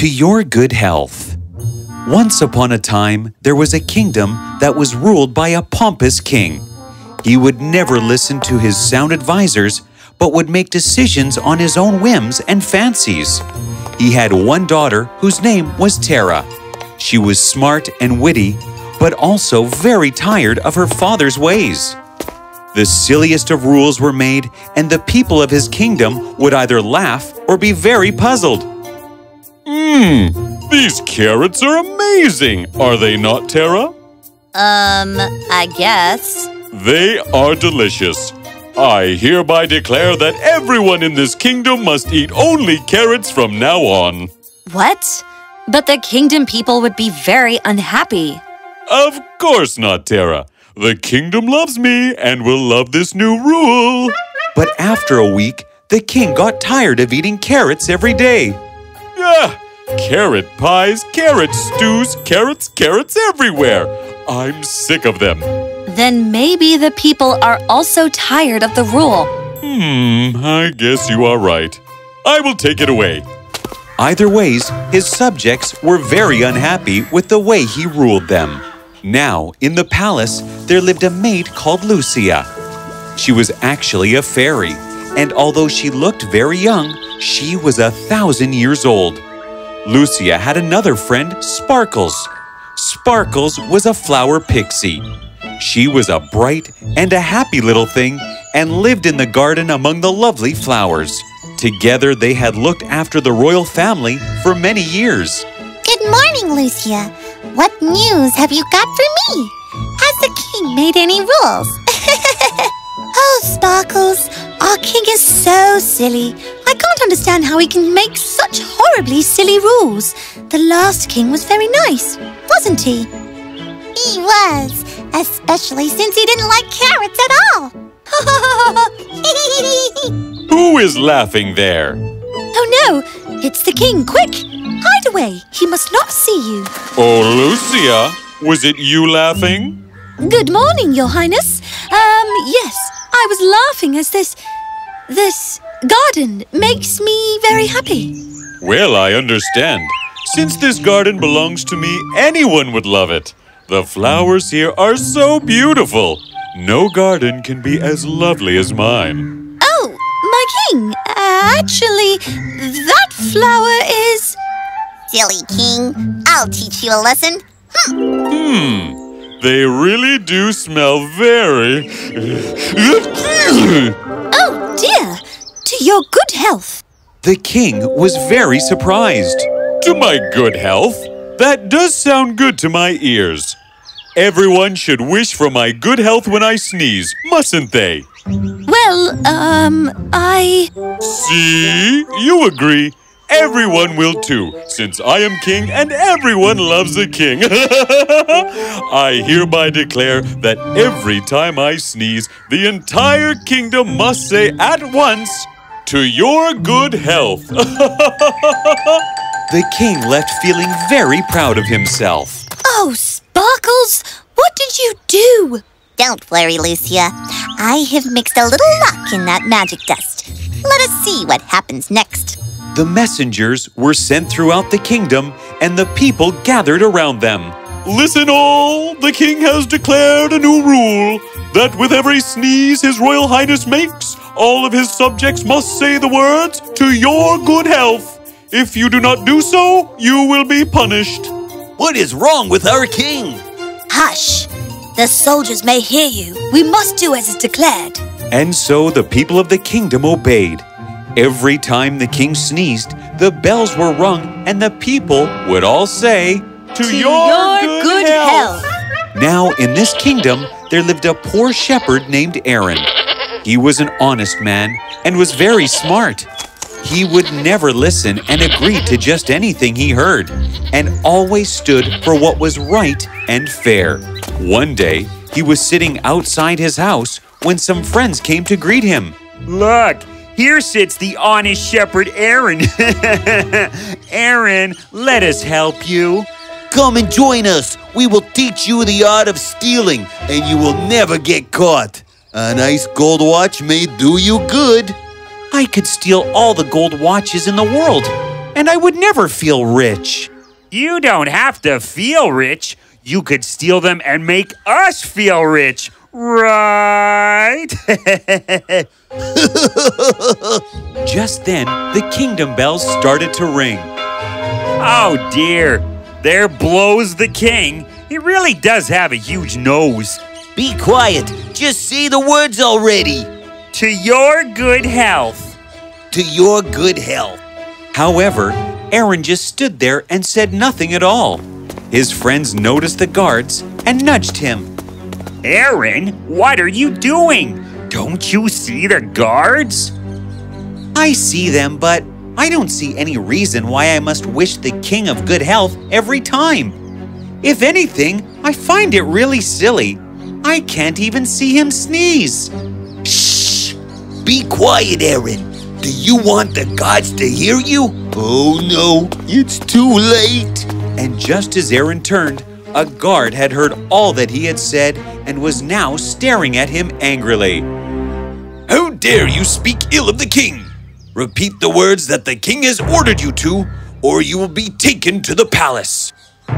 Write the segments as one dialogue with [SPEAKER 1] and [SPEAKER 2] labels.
[SPEAKER 1] To your good health. Once upon a time, there was a kingdom that was ruled by a pompous king. He would never listen to his sound advisors, but would make decisions on his own whims and fancies. He had one daughter whose name was Tara. She was smart and witty, but also very tired of her father's ways. The silliest of rules were made, and the people of his kingdom would either laugh or be very puzzled.
[SPEAKER 2] These carrots are amazing, are they not, Tara?
[SPEAKER 3] I guess.
[SPEAKER 2] They are delicious. I hereby declare that everyone in this kingdom must eat only carrots from now on.
[SPEAKER 3] What? But the kingdom people would be very unhappy.
[SPEAKER 2] Of course not, Tara. The kingdom loves me and will love this new rule.
[SPEAKER 1] But after a week, the king got tired of eating carrots every day.
[SPEAKER 2] Carrot pies, carrot stews, carrots everywhere. I'm sick of them.
[SPEAKER 3] Then maybe the people are also tired of the rule.
[SPEAKER 2] I guess you are right. I will take it away.
[SPEAKER 1] Either ways, his subjects were very unhappy with the way he ruled them. Now, in the palace, there lived a maid called Lucia. She was actually a fairy, and although she looked very young, she was 1,000 years old. Lucia had another friend, Sparkles. Sparkles was a flower pixie. She was a bright and a happy little thing and lived in the garden among the lovely flowers. Together, they had looked after the royal family for many years.
[SPEAKER 4] Good morning, Lucia. What news have you got for me? Has the king made any rules? Oh, Sparkles, our king is so silly. I can't understand how he can make such horribly silly rules. The last king was very nice, wasn't he? He was, especially since he didn't like carrots at all.
[SPEAKER 2] Who is laughing there?
[SPEAKER 3] Oh no, it's the king. Quick, hide away. He must not see you.
[SPEAKER 2] Oh, Lucia, was it you laughing?
[SPEAKER 3] Good morning, Your Highness. Yes, I was laughing as this garden makes me very happy.
[SPEAKER 2] Well, I understand. Since this garden belongs to me, anyone would love it. The flowers here are so beautiful. No garden can be as lovely as mine.
[SPEAKER 3] Oh, my king, actually, that flower is...
[SPEAKER 4] Silly king, I'll teach you a lesson.
[SPEAKER 2] They really do smell very...
[SPEAKER 3] Oh, dear, to your good health.
[SPEAKER 1] The king was very surprised.
[SPEAKER 2] To my good health? That does sound good to my ears. Everyone should wish for my good health when I sneeze, mustn't they?
[SPEAKER 3] Well, I...
[SPEAKER 2] See? You agree. Everyone will too, since I am king and everyone loves a king. I hereby declare that every time I sneeze, the entire kingdom must say at once, "To your good health."
[SPEAKER 1] The king left feeling very proud of himself.
[SPEAKER 3] Oh, Sparkles, what did you do?
[SPEAKER 4] Don't worry, Lucia. I have mixed a little luck in that magic dust. Let us see what happens next.
[SPEAKER 1] The messengers were sent throughout the kingdom, and the people gathered around them.
[SPEAKER 2] Listen all, the king has declared a new rule, that with every sneeze his royal highness makes, all of his subjects must say the words, "To your good health." If you do not do so, you will be punished.
[SPEAKER 5] What is wrong with our king?
[SPEAKER 3] Hush! The soldiers may hear you. We must do as is declared.
[SPEAKER 1] And so the people of the kingdom obeyed. Every time the king sneezed, the bells were rung, and the people would all say, "To your good health." Now, in this kingdom, there lived a poor shepherd named Aaron. He was an honest man and was very smart. He would never listen and agreed to just anything he heard, and always stood for what was right and fair. One day, he was sitting outside his house when some friends came to greet him.
[SPEAKER 6] Look, here sits the honest shepherd Aaron. Aaron, let us help you.
[SPEAKER 5] Come and join us. We will teach you the art of stealing, and you will never get caught. A nice gold watch may do you good.
[SPEAKER 1] I could steal all the gold watches in the world, and I would never feel rich.
[SPEAKER 6] You don't have to feel rich. You could steal them and make us feel rich, right?
[SPEAKER 1] Just then, the kingdom bells started to ring.
[SPEAKER 6] Oh dear, there blows the king. He really does have a huge nose.
[SPEAKER 5] Be quiet. Just say the words already.
[SPEAKER 6] To your good health.
[SPEAKER 5] To your good health.
[SPEAKER 1] However, Aaron just stood there and said nothing at all. His friends noticed the guards and nudged him.
[SPEAKER 6] Aaron, what are you doing? Don't you see the guards?
[SPEAKER 1] I see them, but I don't see any reason why I must wish the king of good health every time. If anything, I find it really silly. I can't even see him sneeze.
[SPEAKER 5] Shh! Be quiet, Aaron. Do you want the gods to hear you? Oh no, it's too late.
[SPEAKER 1] And just as Aaron turned, a guard had heard all that he had said and was now staring at him angrily.
[SPEAKER 2] How dare you speak ill of the king? Repeat the words that the king has ordered you to, or you will be taken to the palace.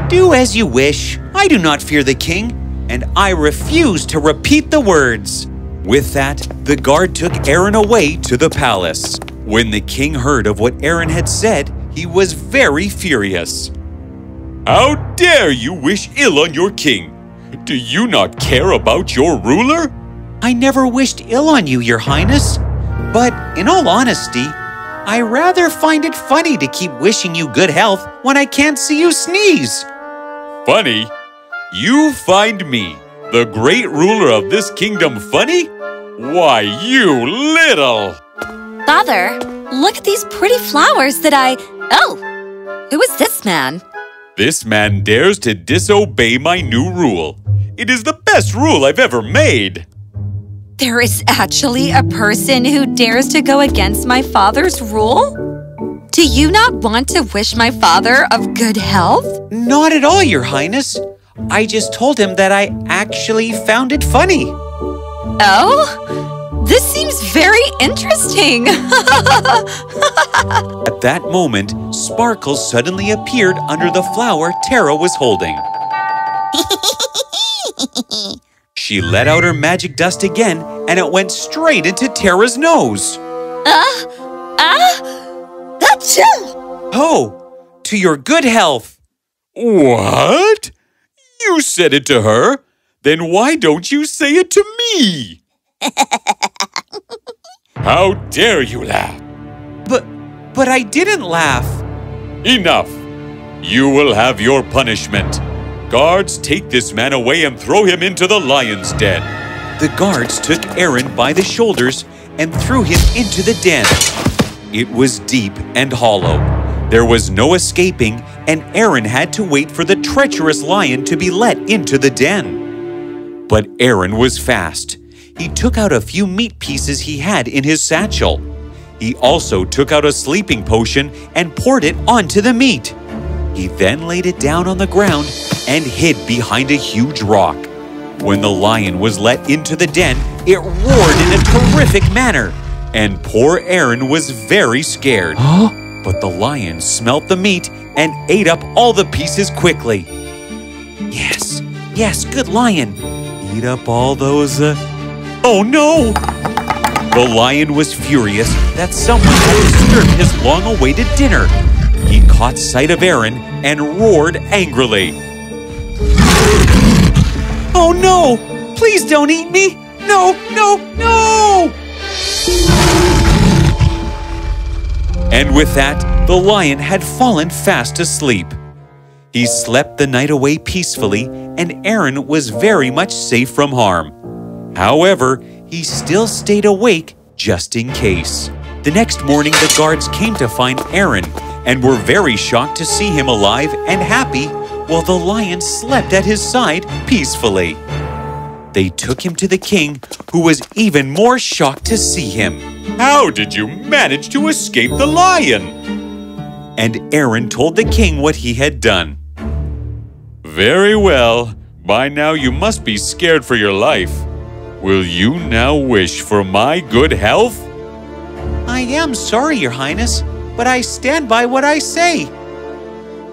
[SPEAKER 1] Do as you wish. I do not fear the king, and I refuse to repeat the words. With that, the guard took Aaron away to the palace. When the king heard of what Aaron had said, he was very furious.
[SPEAKER 2] How dare you wish ill on your king? Do you not care about your ruler?
[SPEAKER 1] I never wished ill on you, Your Highness. But in all honesty, I rather find it funny to keep wishing you good health when I can't see you sneeze.
[SPEAKER 2] Funny? You find me, the great ruler of this kingdom, funny? Why, you little...
[SPEAKER 3] Father, look at these pretty flowers that Oh, who is this man?
[SPEAKER 2] This man dares to disobey my new rule. It is the best rule I've ever made.
[SPEAKER 3] There is actually a person who dares to go against my father's rule? Do you not want to wish my father of good health?
[SPEAKER 1] Not at all, Your Highness. I just told him that I actually found it funny.
[SPEAKER 3] Oh? This seems very interesting.
[SPEAKER 1] At that moment, sparkles suddenly appeared under the flower Tara was holding. She let out her magic dust again, and it went straight into Tara's nose.
[SPEAKER 3] Achoo!
[SPEAKER 1] Oh, to your good health.
[SPEAKER 2] What? You said it to her? Then why don't you say it to me? How dare you laugh?
[SPEAKER 1] But I didn't laugh.
[SPEAKER 2] Enough! You will have your punishment. Guards, take this man away and throw him into the lion's den.
[SPEAKER 1] The guards took Aaron by the shoulders and threw him into the den. It was deep and hollow. There was no escaping, and Aaron had to wait for the treacherous lion to be let into the den. But Aaron was fast. He took out a few meat pieces he had in his satchel. He also took out a sleeping potion and poured it onto the meat. He then laid it down on the ground and hid behind a huge rock. When the lion was let into the den, it roared in a terrific manner, and poor Aaron was very scared. But the lion smelt the meat and ate up all the pieces quickly. Yes, good lion. Eat up all those, Oh no! The lion was furious that someone had disturbed his long-awaited dinner. He caught sight of Aaron and roared angrily. Oh no! Please don't eat me! No! And with that, the lion had fallen fast asleep. He slept the night away peacefully, and Aaron was very much safe from harm. However, he still stayed awake just in case. The next morning, the guards came to find Aaron and were very shocked to see him alive and happy while the lion slept at his side peacefully. They took him to the king, who was even more shocked to see him.
[SPEAKER 2] How did you manage to escape the lion?
[SPEAKER 1] And Aaron told the king what he had done.
[SPEAKER 2] Very well. By now you must be scared for your life. Will you now wish for my good health?
[SPEAKER 1] I am sorry, Your Highness, but I stand by what I say."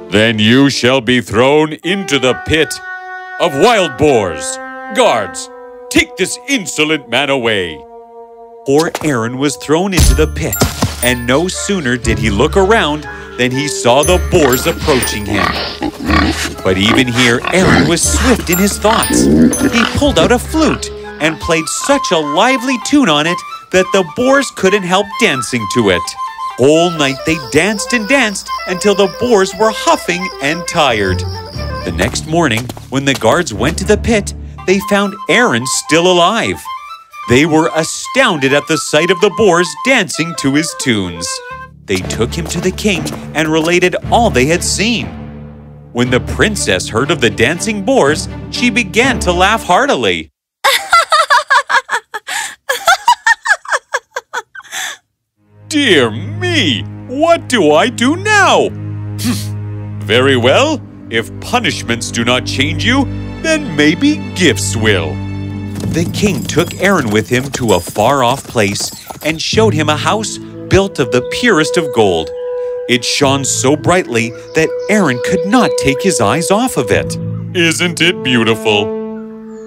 [SPEAKER 2] "Then you shall be thrown into the pit of wild boars. Guards, take this insolent man away."
[SPEAKER 1] Poor Aaron was thrown into the pit, and no sooner did he look around than he saw the boars approaching him. But even here, Aaron was swift in his thoughts. He pulled out a flute and played such a lively tune on it that the boars couldn't help dancing to it. All night they danced and danced until the boars were huffing and tired. The next morning, when the guards went to the pit, they found Aaron still alive. They were astounded at the sight of the boars dancing to his tunes. They took him to the king and related all they had seen. When the princess heard of the dancing boars, she began to laugh heartily.
[SPEAKER 2] "Dear me, what do I do now?" "Very well, if punishments do not change you, then maybe gifts will."
[SPEAKER 1] The king took Aaron with him to a far-off place and showed him a house built of the purest of gold. It shone so brightly that Aaron could not take his eyes off of it.
[SPEAKER 2] "Isn't it beautiful?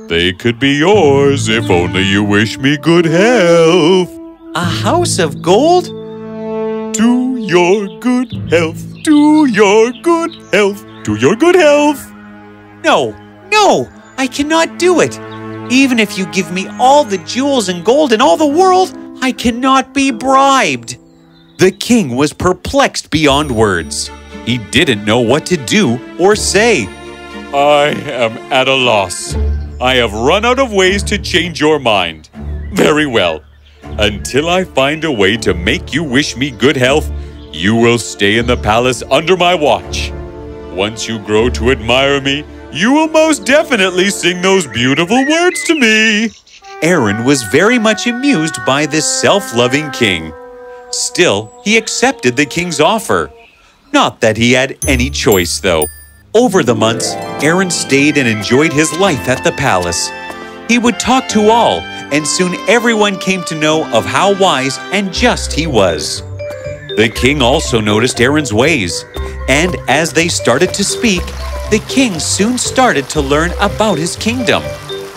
[SPEAKER 2] They could be yours if only you wish me good health."
[SPEAKER 1] A house of gold?
[SPEAKER 2] "To your good health, to your good health, to your good health."
[SPEAKER 1] No, I cannot do it. Even if you give me all the jewels and gold in all the world, I cannot be bribed. The king was perplexed beyond words. He didn't know what to do or say.
[SPEAKER 2] "I am at a loss. I have run out of ways to change your mind. Very well. Until I find a way to make you wish me good health, you will stay in the palace under my watch. Once you grow to admire me, you will most definitely sing those beautiful words to me."
[SPEAKER 1] Aaron was very much amused by this self-loving king. Still, he accepted the king's offer. Not that he had any choice, though. Over the months, Aaron stayed and enjoyed his life at the palace. He would talk to all, and soon everyone came to know of how wise and just he was. The king also noticed Aaron's ways, and as they started to speak, the king soon started to learn about his kingdom.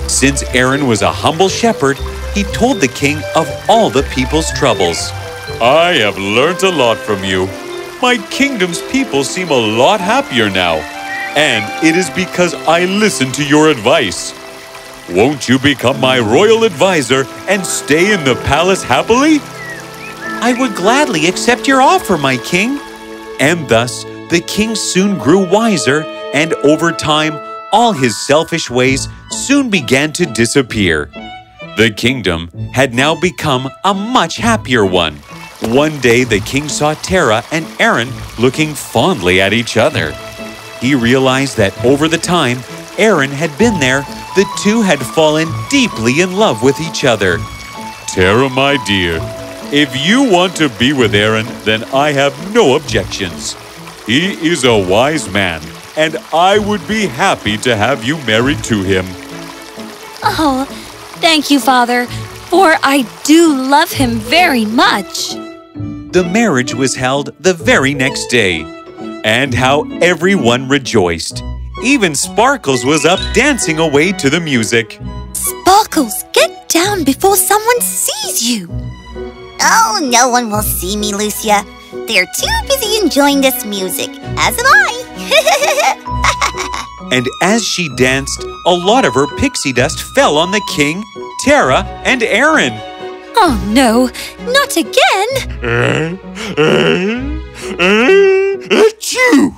[SPEAKER 1] Since Aaron was a humble shepherd, he told the king of all the people's troubles.
[SPEAKER 2] "I have learnt a lot from you. My kingdom's people seem a lot happier now, and it is because I listened to your advice. Won't you become my royal advisor and stay in the palace happily?"
[SPEAKER 1] "I would gladly accept your offer, my king." And thus, the king soon grew wiser, and over time, all his selfish ways soon began to disappear. The kingdom had now become a much happier one. One day, the king saw Tara and Aaron looking fondly at each other. He realized that over the time Aaron had been there, the two had fallen deeply in love with each other.
[SPEAKER 2] "Tara, my dear, if you want to be with Aaron, then I have no objections. He is a wise man, and I would be happy to have you married to him."
[SPEAKER 3] Oh, thank you, Father, for I do love him very much.
[SPEAKER 1] The marriage was held the very next day, and how everyone rejoiced. Even Sparkles was up dancing away to the music.
[SPEAKER 4] Sparkles, get down before someone sees you. Oh, no one will see me, Lucia. They're too busy enjoying this music, as am I.
[SPEAKER 1] And as she danced, a lot of her pixie dust fell on the king, Tara, and Aaron.
[SPEAKER 3] Oh no, not again!
[SPEAKER 2] Achoo!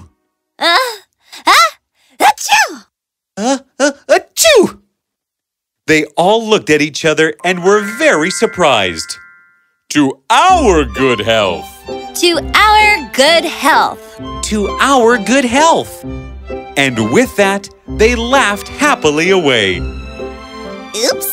[SPEAKER 4] Achoo!
[SPEAKER 1] Achoo! They all looked at each other and were very surprised.
[SPEAKER 2] "To our good health!"
[SPEAKER 3] To our good health!
[SPEAKER 1] To our good health! And with that, they laughed happily away.
[SPEAKER 4] Oops.